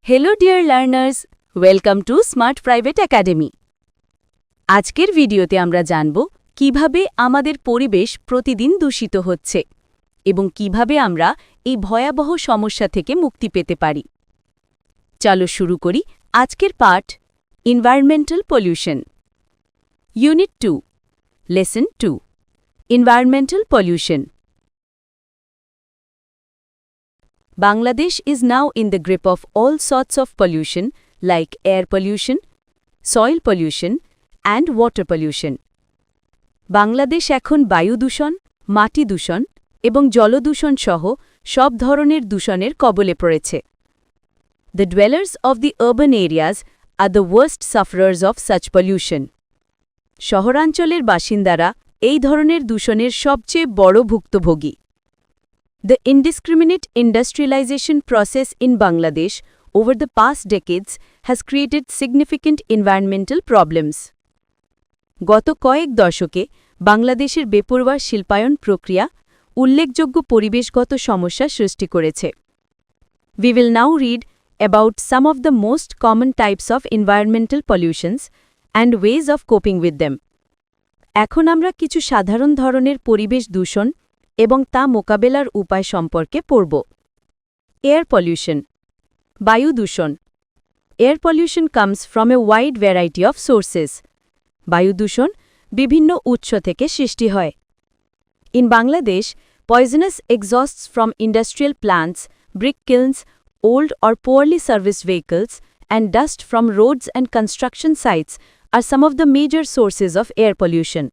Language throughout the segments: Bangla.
Hello dear learners, welcome to Smart Private Academy. আজকের ভিডিওতে আমরা জানব কিভাবে আমাদের পরিবেশ প্রতিদিন দূষিত হচ্ছে এবং কিভাবে আমরা এই ভয়াবহ সমস্যা থেকে মুক্তি পেতে পারি। চলো শুরু করি আজকের পাঠ environmental pollution. Unit 2, lesson 2, environmental pollution. Bangladesh is now in the grip of all sorts of pollution like air pollution, soil pollution and water pollution. Bangladesh এখন বায়ু দূষণ, মাটি দূষণ এবং জলদূষণ সহ সব ধরনের দূষণের কবলে পড়েছে। The dwellers of the urban areas are the worst sufferers of such pollution. শহরাঞ্চলের বাসিন্দারা এই ধরনের দূষণের সবচেয়ে বড় ভুক্তভোগী। The indiscriminate industrialization process in Bangladesh over the past decades has created significant environmental problems. গত কয়েক দশকে বাংলাদেশের বেপরোয়া শিল্পায়ন প্রক্রিয়া উল্লেখযোগ্য পরিবেশগত সমস্যা সৃষ্টি করেছে। We will now read about some of the most common types of environmental pollutions and ways of coping with them. এখন আমরা কিছু সাধারণ ধরনের পরিবেশ দূষণ এবং তা মোকাবেলার উপায় সম্পর্কে পড়ব। এয়ার পলিউশন, বায়ু দূষণ। Air pollution comes from a wide variety of sources. বায়ু দূষণ বিভিন্ন উৎস থেকে সৃষ্টি হয়। In Bangladesh, poisonous exhausts from industrial plants, brick kilns, old or poorly serviced vehicles, and dust from roads and construction sites are some of the major sources of air pollution.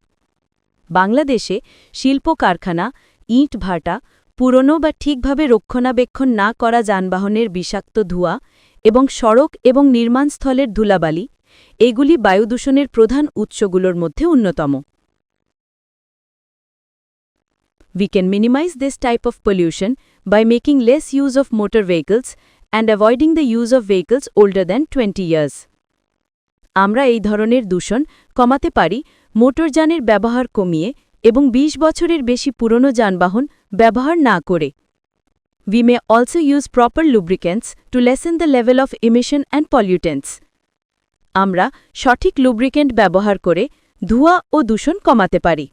বাংলাদেশে শিল্প কারখানা, ইট ভাটা, পুরনো বা ঠিকভাবে রক্ষণাবেক্ষণ না করা যানবাহনের বিষাক্ত ধোঁয়া এবং সড়ক এবং নির্মাণস্থলের ধুলাবালি এগুলি বায়ুদূষণের প্রধান উৎসগুলোর মধ্যে অন্যতম। We can minimize this type of pollution by making less use of motor vehicles and avoiding the use of vehicles older than 20 years. আমরা এই ধরনের দূষণ কমাতে পারি মোটরযানের ব্যবহার কমিয়ে এবং 20 বছরের বেশি পুরনো যানবাহন ব্যবহার না করে। We may also use proper lubricants to lessen the level of emission and pollutants. আমরা সঠিক লুব্রিকেন্ট ব্যবহার করে ধোঁয়া ও দূষণ কমাতে পারি।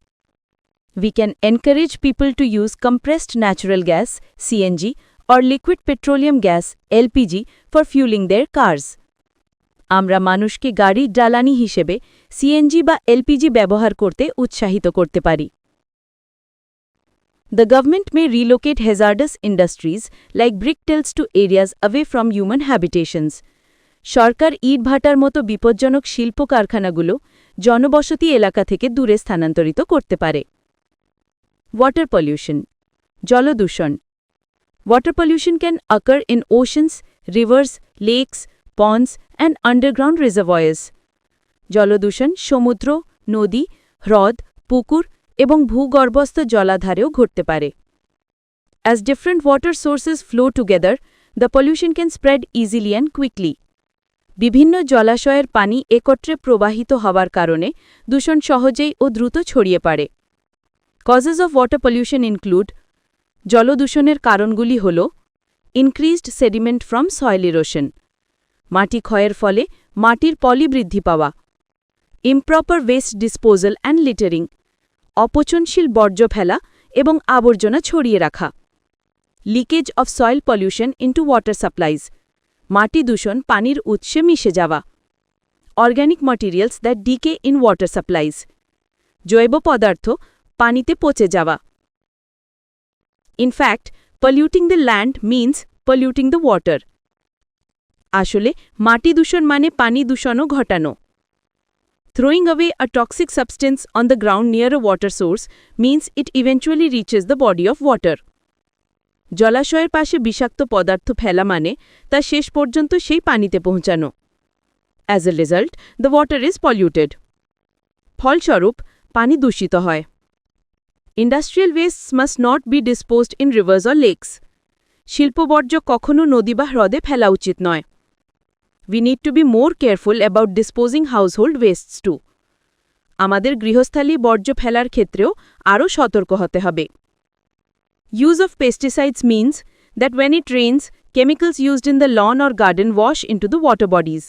We can encourage people to use compressed natural gas, CNG, or liquid petroleum gas, LPG, for fueling their cars. আমরা মানুষকে গাড়ির জ্বালানি হিসেবে সিএনজি বা এলপিজি ব্যবহার করতে উৎসাহিত করতে পারি। The government may relocate hazardous industries like brick kilns to areas away from human habitations. সরকার ইটভাটার মতো বিপজ্জনক শিল্প কারখানাগুলো জনবসতি এলাকা থেকে দূরে স্থানান্তরিত করতে পারে। ওয়াটার পলিউশন, জলদূষণ। Water pollution can occur in oceans, rivers, lakes, ponds, and underground reservoirs. জলদূষণ সমুদ্র, নদী, হ্রদ, পুকুর এবং ভূগর্ভস্থ জলাধারেও ঘটতে পারে। As different water sources flow together, the pollution can spread easily and quickly. বিভিন্ন জলাশয়ের পানি একত্রে প্রবাহিত হওয়ার কারণে দূষণ সহজেই ও দ্রুত ছড়িয়ে পড়ে। Causes of water pollution include জলদূষণের কারণগুলি হল increased sediment from soil erosion, মাটি ক্ষয়ের ফলে মাটির পলি বৃদ্ধি পাওয়া, improper waste disposal and littering, অপচনশীল বর্জ্য ফেলা এবং আবর্জনা ছড়িয়ে রাখা, leakage of soil pollution into water supplies, মাটি দূষণ পানির উৎসে মিশে যাওয়া, organic materials that decay in water supplies, জৈব পদার্থ পানিতে পচে যাওয়া। In fact, polluting the land means polluting the water. আসলে মাটি দূষণ মানে পানি দূষণও ঘটানো। Throwing away a toxic substance on the ground near a water source means it eventually reaches the body of water. জলাশয়ের পাশে বিষাক্ত পদার্থ ফেলা মানে তা শেষ পর্যন্ত সেই পানিতে পৌঁছানো। As a result, the water is polluted. ফলস্বরূপ পানি দূষিত হয়। Industrial wastes must not be disposed in rivers or lakes. শিল্পবর্জ্য কখনো নদী বা হ্রদে ফেলা উচিত নয়। We need to be more careful about disposing household wastes too. আমাদের গৃহস্থালী বর্জ্য ফেলার ক্ষেত্রেও আরও সতর্ক হতে হবে। Use of pesticides means that when it rains, Chemicals used in the lawn or garden wash into the water bodies.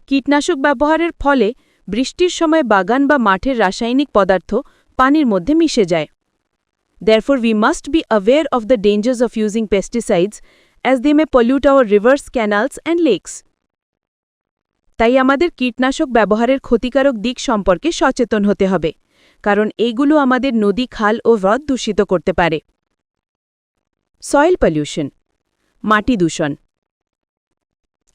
কীটনাশক ব্যবহারের ফলে বৃষ্টির সময় বাগান বা মাঠের রাসায়নিক পদার্থ পানির মধ্যে মিশে যায়। Therefore, we must be aware of the dangers of using pesticides as they may pollute our rivers, canals and lakes. তাই আমাদের কীটনাশক ব্যবহারের ক্ষতিকারক দিক সম্পর্কে সচেতন হতে হবে, কারণ এইগুলো আমাদের নদী, খাল ও হ্রদ দূষিত করতে পারে। Soil pollution, মাটি দূষণ।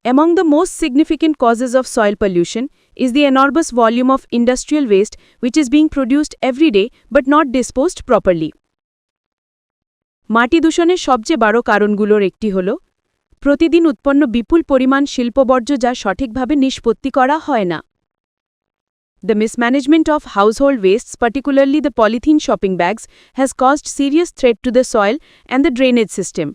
Among the most significant causes of soil pollution is the enormous volume of industrial waste which is being produced every day but not disposed properly. মাটি দূষণের সবচেয়ে বড় কারণগুলোর একটি হল প্রতিদিন উৎপন্ন বিপুল পরিমাণ শিল্পবর্জ্য যা সঠিকভাবে নিষ্পত্তি করা হয় না। The mismanagement of household wastes, particularly the polythene shopping bags, has caused serious threat to the soil and the drainage system.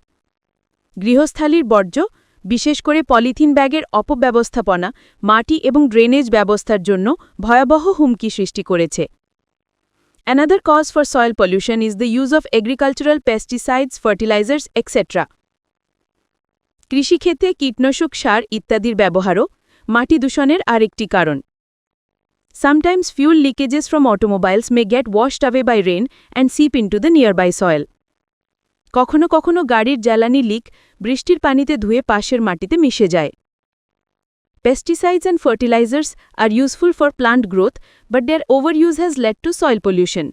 গৃহস্থালির বর্জ্য, বিশেষ করে পলিথিন ব্যাগের অপব্যবস্থাপনা মাটি এবং ড্রেনেজ ব্যবস্থার জন্য ভয়াবহ হুমকি সৃষ্টি করেছে। Another cause for soil pollution is the use of agricultural pesticides, fertilizers, etc. কৃষিক্ষেত্রে কীটনাশক সার ইত্যাদির ব্যবহারও মাটি দূষণের আরেকটি কারণ। Sometimes fuel leakages from automobiles may get washed away by rain and seep into the nearby soil. কখনো কখনো গাড়ির জ্বালানি লিক বৃষ্টির পানিতে ধুয়ে পাশের মাটিতে মিশে যায়। Pesticides and fertilizers are useful for plant growth, but their overuse has led to soil pollution.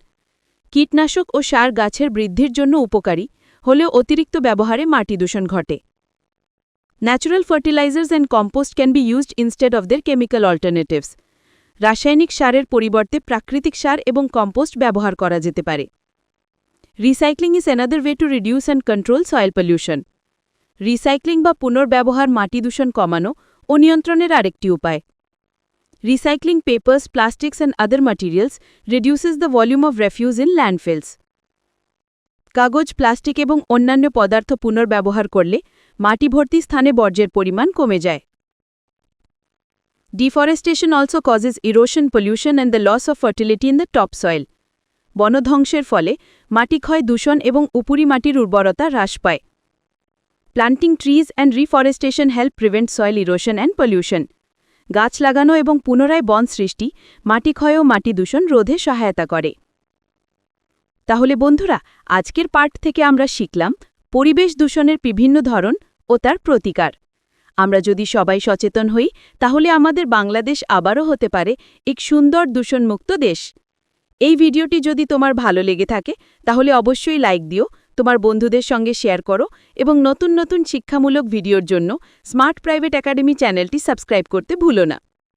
কীটনাশক ও সার গাছের বৃদ্ধির জন্য উপকারী, হলেও অতিরিক্ত ব্যবহারে মাটি দূষণ ঘটে। Natural fertilizers and compost can be used instead of their chemical alternatives. রাসায়নিক সারের পরিবর্তে প্রাকৃতিক সার এবং কম্পোস্ট ব্যবহার করা যেতে পারে। Recycling is another way to reduce and control soil pollution. Recycling বা পুনর্ব্যবহার মাটি দূষণ কমানো ও নিয়ন্ত্রণের আরেকটি উপায়। Recycling papers, plastics and other materials reduces the volume of refuse in landfills. কাগজ, প্লাস্টিক এবং অন্যান্য পদার্থ পুনর্ব্যবহার করলে মাটি ভর্তি স্থানে বর্জ্যের পরিমাণ কমে যায়। Deforestation also causes erosion, pollution and the loss of fertility in the topsoil. বনধ্বংসের ফলে মাটি ক্ষয়, দূষণ এবং উপরি মাটির উর্বরতা হ্রাস পায়। Planting trees and reforestation help prevent soil erosion and pollution. গাছ লাগানো এবং পুনরায় বন সৃষ্টি মাটি ক্ষয় ও মাটি দূষণ রোধে সহায়তা করে। তাহলে বন্ধুরা, আজকের পাঠ থেকে আমরা শিখলাম পরিবেশ দূষণের বিভিন্ন ধরন ও তার প্রতিকার। আমরা যদি সবাই সচেতন হই, তাহলে আমাদের বাংলাদেশ আবারও হতে পারে এক সুন্দর দূষণমুক্ত দেশ। এই ভিডিওটি যদি তোমার ভালো লেগে থাকে, তাহলে অবশ্যই লাইক দিও, তোমার বন্ধুদের সঙ্গে শেয়ার করো এবং নতুন নতুন শিক্ষামূলক ভিডিওর জন্য স্মার্ট প্রাইভেট একাডেমি চ্যানেলটি সাবস্ক্রাইব করতে ভুলো না।